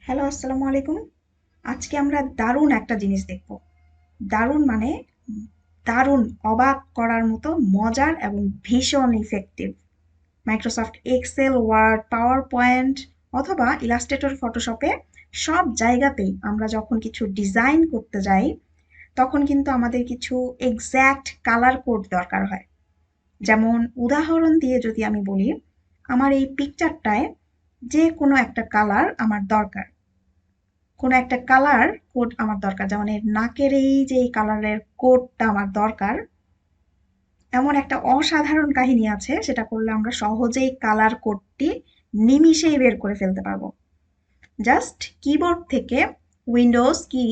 Hello, আসসালামু আলাইকুম। আজকে আমরা দারুণ একটা জিনিস দেখব। দারুণ মানে দারুণ, অবাক করার মতো মজার এবং ভীষণ effective. Microsoft Excel, Word, PowerPoint অথবা ইলাস্ট্রেটর, ফটোশপে সব জায়গাতেই আমরা যখন কিছু ডিজাইন করতে যাই তখন কিন্তু আমাদের কিছু এক্স্যাক্ট কালার কোড দরকার হয়। যেমন উদাহরণ দিয়ে যদি আমি বলি, আমার এই পিকচারটায় যে কোনো একটা কালার আমার দরকার, কোনো একটা কালার কোড আমার দরকার, যেমন এর নাকের এই যে এই কালারের কোডটা আমার দরকার। এমন একটা অসাধারণ কাহিনী আছে, সেটা করলে আমরা সহজেই কালার কোডটি নিমিষেই বের করে ফেলতে পারবো। জাস্ট কিবোর্ড থেকে উইন্ডোজ কি,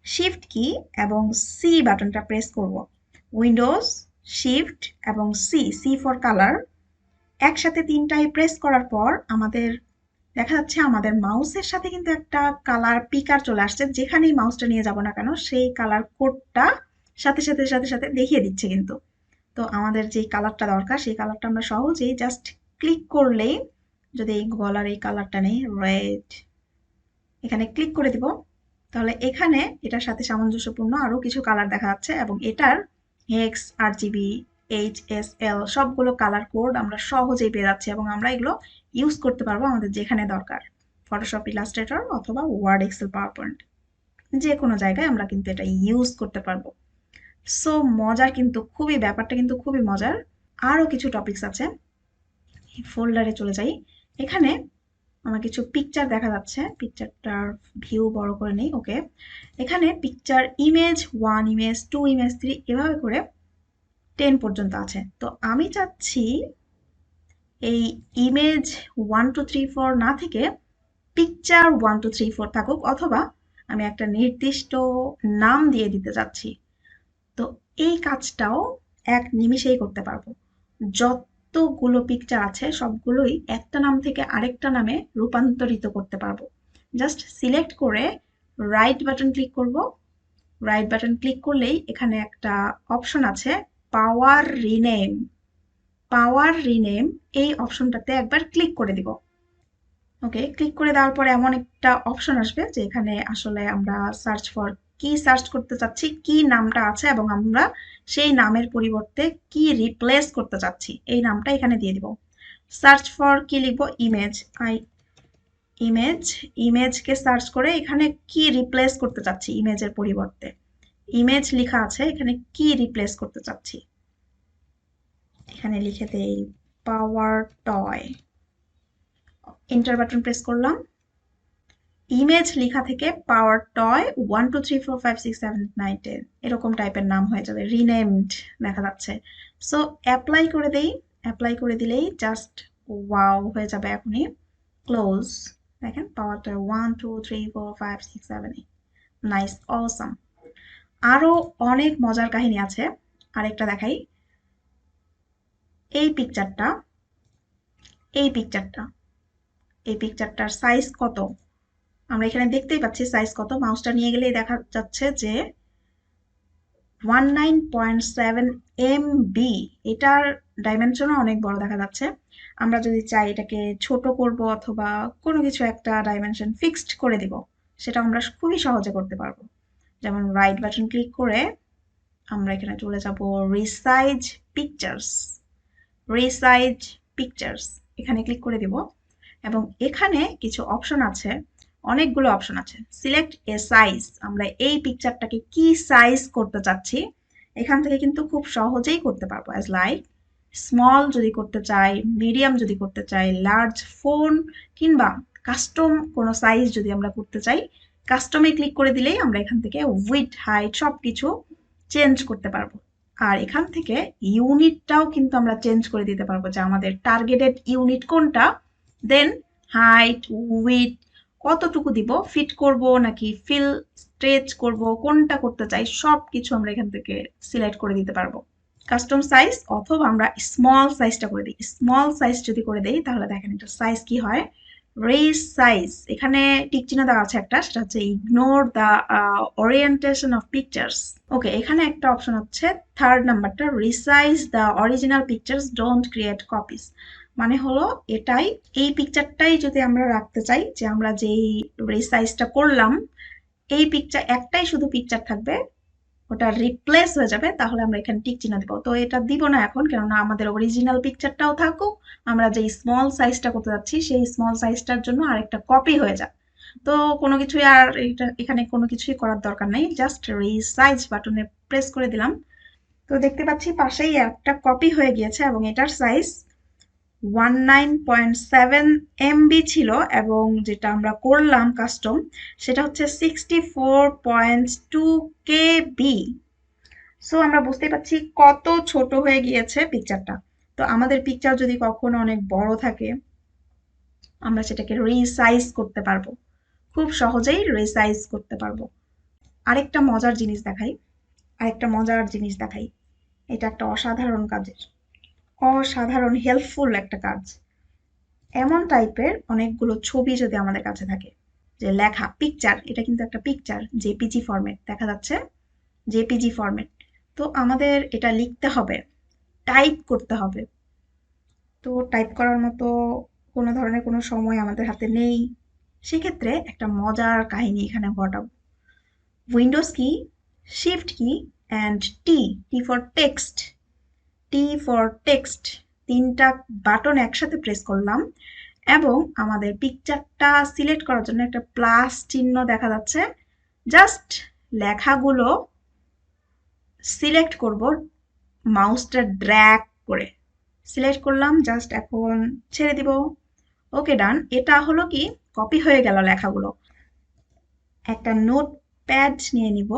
শিফট কি এবং সি বাটনটা প্রেস করব। উইন্ডোজ, শিফট এবং সি, সি ফর কালার, একসাথে তিনটাই প্রেস করার পর আমাদের দেখা যাচ্ছে আমাদের মাউসের সাথে কিন্তু একটা কালার পিকার চলে আসছে। যেখানেই মাউসটা নিয়ে যাব না কেন সেই কালার কোডটা সাথে সাথে দেখিয়ে দিচ্ছে কিন্তু। তো আমাদের যে কালারটা দরকার সেই কালারটা আমরা সহজেই জাস্ট ক্লিক করলেই, যদি এই গলার এই কালারটা নেই রেড, এখানে ক্লিক করে দিব, তাহলে এখানে এটার সাথে সামঞ্জস্যপূর্ণ আরো কিছু কালার দেখা যাচ্ছে এবং এটার হেক্স, আরজিবি, এইচএসএল সবগুলো কালার কোড আমরা সহজেই পেয়ে যাচ্ছি এবং আমরা এগুলো ইউজ করতে পারবো আমাদের যেখানে দরকার। ফটোশপ, ইলাস্ট্রেটর অথবা ওয়ার্ড, এক্সেল, পাওয়ার পয়েন্ট, যে কোনো জায়গায় আমরা কিন্তু এটা ইউজ করতে পারবো। সো মজার কিন্তু খুবই, ব্যাপারটা কিন্তু খুবই মজার। আরো কিছু টপিকস আছে, ফোল্ডারে চলে যাই। এখানে আমার কিছু পিকচার দেখা যাচ্ছে, পিকচারটার ভিউ বড় করে নেই। ওকে, এখানে পিকচার ইমেজ 1, ইমেজ 2, ইমেজ 3 এভাবে করে 10 পর্যন্ত আছে। তো আমি চাচ্ছি এই ইমেজ 1 2 3 4 না থেকে পিকচার 1 2 3 4 থাকুক, অথবা আমি একটা নির্দিষ্ট নাম দিয়ে দিতে চাচ্ছি। তো এই কাজটাও এক নিমিষেই করতে পারবো। যতগুলো পিকচার আছে সবগুলোই একটা নাম থেকে আরেকটা নামে রূপান্তরিত করতে পারবো। জাস্ট সিলেক্ট করে রাইট বাটন ক্লিক করব। রাইট বাটন ক্লিক করলেই এখানে একটা অপশন আছে, পাওয়ার রিনেম। পাওয়ার রিনেম, এই অপশনটাতে একবার ক্লিক করে দিব। ওকে, ক্লিক করে দেওয়ার পরে এমন একটা অপশন আসবে যে এখানে আসলে আমরা সার্চ ফর কি সার্চ করতে চাচ্ছি, কি নামটা আছে এবং আমরা সেই নামের পরিবর্তে কি রিপ্লেস করতে চাচ্ছি এই নামটা এখানে দিয়ে দিব। সার্চ ফর কি লিখবো, ইমেজ, আই ইমেজ, ইমেজকে সার্চ করে এখানে কি রিপ্লেস করতে চাচ্ছি, ইমেজের পরিবর্তে ইমেজ লেখা আছে, এখানে কি রিপ্লেস করতে চাচ্ছি এখানে লিখে দেই পাওয়ার টয়। এন্টার বাটন প্রেস করলাম। ইমেজ লেখা থেকে পাওয়ার টয় 1 2 3 4 5 6 7 8 9 10 এরকম টাইপের নাম হয়ে যাবে, রিনেমড দেখা যাচ্ছে। সো অ্যাপ্লাই করে দেই। অ্যাপ্লাই করে দিলেই জাস্ট ওয়াও হয়ে যাবে এখনই। ক্লোজ। দেখেন পাওয়ার টয় 1 2 3 4 5 6 7 8, নাইস, অসাম। আরো অনেক মজার কাহিনী আছে, আরেকটা দেখাই। এই পিকচারটা, এই পিকচারটা, এই পিকচারটার সাইজ কত আমরা এখানে দেখতেই পাচ্ছি। সাইজ কত, মাউসটা নিয়ে গেলেই দেখা যাচ্ছে যে 19.7 MB। এটার ডাইমেনশনও অনেক বড় দেখা যাচ্ছে। আমরা যদি চাই এটাকে ছোট করব অথবা কোনো কিছু একটা ডাইমেনশন ফিক্সড করে দিব, সেটা আমরা খুবই সহজে করতে পারবো। যেমন রাইট বাটন ক্লিক করে আমরা এখানে চলে যাব রিসাইজ পিকচার্স, রিসাইজ পিকচার্স, এখানে ক্লিক করে দিব এবং এখানে কিছু অপশন আছে, অনেকগুলো অপশন আছে। সিলেক্ট এ সাইজ, আমরা এই পিকচারটাকে কি সাইজ করতে চাচ্ছি এখান থেকে কিন্তু খুব সহজেই করতে পারবো। অ্যাজ লাইক স্মল যদি করতে চাই, মিডিয়াম যদি করতে চাই, লার্জ, ফোন কিংবা কাস্টম কোনো সাইজ যদি আমরা করতে চাই, কাস্টমে ক্লিক করে দিলেই আমরা এখান থেকে উইডথ, হাইট সব কিছু চেঞ্জ করতে পারবো। আর এখান থেকে ইউনিটটাও কিন্তু আমরা চেঞ্জ করে দিতে পারবো, যে আমাদের টার্গেটেড ইউনিট কোনটা, দেন হাইট, উইডথ কতটুকু দিব, ফিট করব নাকি ফিল স্ট্রেচ করব, কোনটা করতে চাই সব কিছু আমরা এখান থেকে সিলেক্ট করে দিতে পারবো। কাস্টম সাইজ, অথবা আমরা স্মল সাইজটা করে দিই। স্মল সাইজ যদি করে দেই তাহলে দেখেন এটা সাইজ কি হয়, রেজ সাইজ। এখানে টিক চিহ্ন দেওয়া আছে একটা, সেটা হচ্ছে ignore the orientation of pictures. Okay, এখানে একটা অপশন হচ্ছে থার্ড নাম্বারটা, resize the original pictures, don't create copies. মানে হলো এটাই, এই পিকচারটাই যদি আমরা রাখতে চাই, যে আমরা যেই রিসাইজটা করলাম এই পিকচার একটাই শুধু পিকচার থাকবে, ওটা রিপ্লেস হয়ে যাবে, তাহলে আমরা এখানে টিক চিহ্ন দিব। তো এটা দিব না এখন, কেননা আমাদের অরিজিনাল পিকচারটাও থাকুক, আমরা যেই স্মল সাইজটা করতে যাচ্ছি সেই স্মল সাইজটার জন্য আরেকটা কপি হয়ে যাক। তো কোনো কিছুই আর এটা এখানে কোনো কিছুই করার দরকার নেই, জাস্ট রিসাইজ বাটনে প্রেস করে দিলাম। তো দেখতে পাচ্ছি পাশেই একটা কপি হয়ে গিয়েছে এবং এটার সাইজ 19.7 MB ছিল, এবং যেটা আমরা করলাম কাস্টম সেটা হচ্ছে 64.2 KB। সো আমরা বুঝতেই পারছি কত ছোট হয়ে গিয়েছে পিকচারটা। তো আমাদের পিকচার যদি কখনো অনেক বড় থাকে, আমরা সেটাকে রিসাইজ করতে পারবো, খুব সহজেই রিসাইজ করতে পারবো। আরেকটা মজার জিনিস দেখাই, আরেকটা মজার জিনিস দেখাই। এটা একটা অসাধারণ কাজের, অসাধারণ হেল্পফুল একটা কাজ। এমন টাইপের অনেকগুলো ছবি যদি আমাদের কাছে থাকে, যে লেখা পিকচার, এটা কিন্তু একটা পিকচার, জেপিজি ফরম্যাট দেখা যাচ্ছে, জেপিজি ফরম্যাট। তো আমাদের এটা লিখতে হবে, টাইপ করতে হবে। তো টাইপ করার মতো কোনো ধরনের কোনো সময় আমাদের হাতে নেই, সেক্ষেত্রে একটা মজার কাহিনী এখানে ঘটাবো। উইন্ডোজ কি, শিফট কি, and T, T for text, T for text, তিনটা বাটন একসাথে প্রেস করলাম এবং আমাদের পিকচারটা সিলেক্ট করার জন্য একটা প্লাস চিহ্ন দেখা যাচ্ছে। জাস্ট লেখাগুলো সিলেক্ট করব মাউসটা ড্র্যাগ করে, সিলেক্ট করলাম, জাস্ট এখন ছেড়ে দিব। ওকে, ডান। এটা হলো কি, কপি হয়ে গেল লেখাগুলো। একটা নোট প্যাড নিয়ে নিব,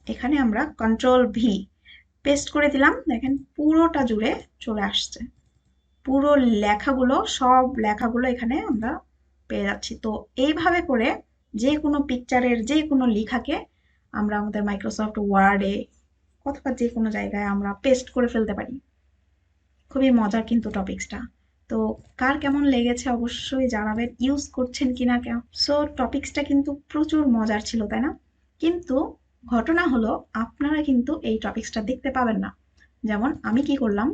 এখানে আমরা কন্ট্রোল V পেস্ট করে দিলাম, দেখেন পুরোটা জুড়ে চলে আসছে, পুরো লেখাগুলো, সব লেখাগুলো এখানে আমরা পেয়ে যাচ্ছি। তো এইভাবে করে যে কোনো পিকচারের যে কোনো লেখাকে আমরা আমাদের মাইক্রোসফট ওয়ার্ডে অথবা যে কোনো জায়গায় আমরা পেস্ট করে ফেলতে পারি। খুবই মজার কিন্তু টপিক্সটা। তো কার কেমন লেগেছে অবশ্যই জানাবেন, ইউজ করছেন কিনা কেউ। সো টপিক্সটা কিন্তু প্রচুর মজার ছিল, তাই না? কিন্তু ঘটনা হলো আপনারা কিন্তু এই টপিক্সটা দেখতে পাবেন না। যেমন আমি কি করলাম,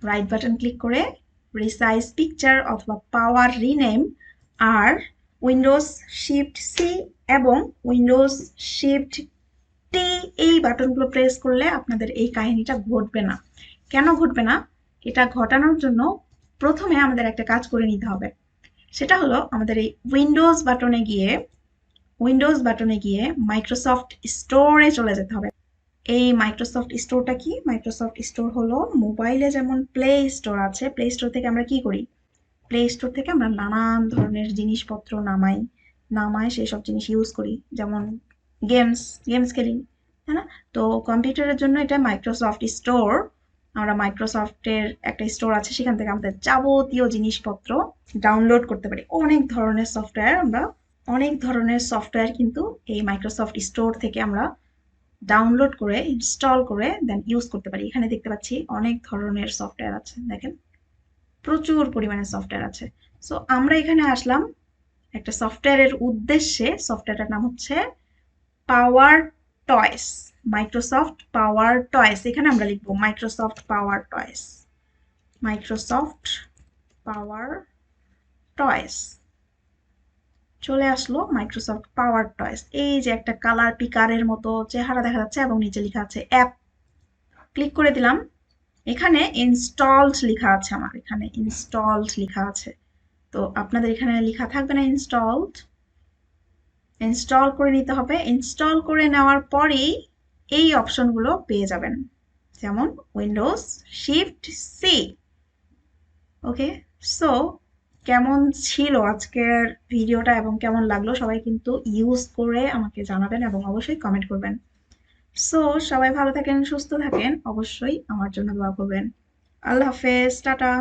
রাইট বাটন ক্লিক করে রিসাইজ পিকচার অথবা পাওয়ার রিনেম, আর উইন্ডোজ শিফট সি এবং উইন্ডোজ শিফট টি, এই বাটনগুলো প্রেস করলে আপনাদের এই কাহিনীটা ঘটবে না। কেন ঘটবে না? এটা ঘটানোর জন্য প্রথমে আমাদের একটা কাজ করে নিতে হবে। সেটা হলো আমাদের এই উইন্ডোজ বাটনে গিয়ে মাইক্রোসফট স্টোরে চলে যেতে হবে। এই মাইক্রোসফট স্টোরটা কি? মাইক্রোসফট স্টোর হলো মোবাইলে যেমন প্লে স্টোর আছে, প্লে স্টোর থেকে আমরা কি করি, প্লে স্টোর থেকে আমরা নানান ধরনের জিনিসপত্র নামায় সেই সব জিনিস ইউজ করি, যেমন গেমস গেমস খেলি, তাই না? তো কম্পিউটারের জন্য এটা মাইক্রোসফট স্টোর। আমরা মাইক্রোসফটের একটা স্টোর আছে, সেখান থেকে আমাদের যাবতীয় জিনিসপত্র ডাউনলোড করতে পারি। অনেক ধরনের সফটওয়্যার কিন্তু এই মাইক্রোসফট স্টোর থেকে আমরা ডাউনলোড করে ইনস্টল করে দেন ইউজ করতে পারি। এখানে দেখতে পাচ্ছি অনেক ধরনের সফটওয়্যার আছে, দেখেন প্রচুর পরিমাণে সফটওয়্যার আছে। সো আমরা এখানে আসলাম একটা সফটওয়্যারের উদ্দেশ্যে, সফটওয়্যারটার নাম হচ্ছে PowerToys, Microsoft PowerToys. এখানে আমরা লিখবো Microsoft PowerToys, Microsoft PowerToys. চলে আসলো মাইক্রোসফট পাওয়ার টয়েস। এই যে একটা কালার পিকারের মতো চেহারা দেখা যাচ্ছে এবং নিচে লেখা আছে অ্যাপ, ক্লিক করে দিলাম। এখানে ইনস্টলড লেখা আছে, আমার এখানে ইনস্টলড লেখা আছে। তো আপনাদের এখানে লেখা থাকবে না ইনস্টলড, ইনস্টল করে নিতে হবে। ইনস্টল করে নেওয়ার পরেই এই অপশনগুলো পেয়ে যাবেন, যেমন উইন্ডোজ শিফট সি। ওকে, সো কেমন ছিল আজকের ভিডিওটা এবং কেমন লাগলো সবাই কিন্তু ইউজ করে আমাকে জানাবেন এবং অবশ্যই কমেন্ট করবেন। সো সবাই ভালো থাকেন, সুস্থ থাকেন, অবশ্যই আমার জন্য দোয়া করবেন। আল্লাহ হাফেজ, টাটা।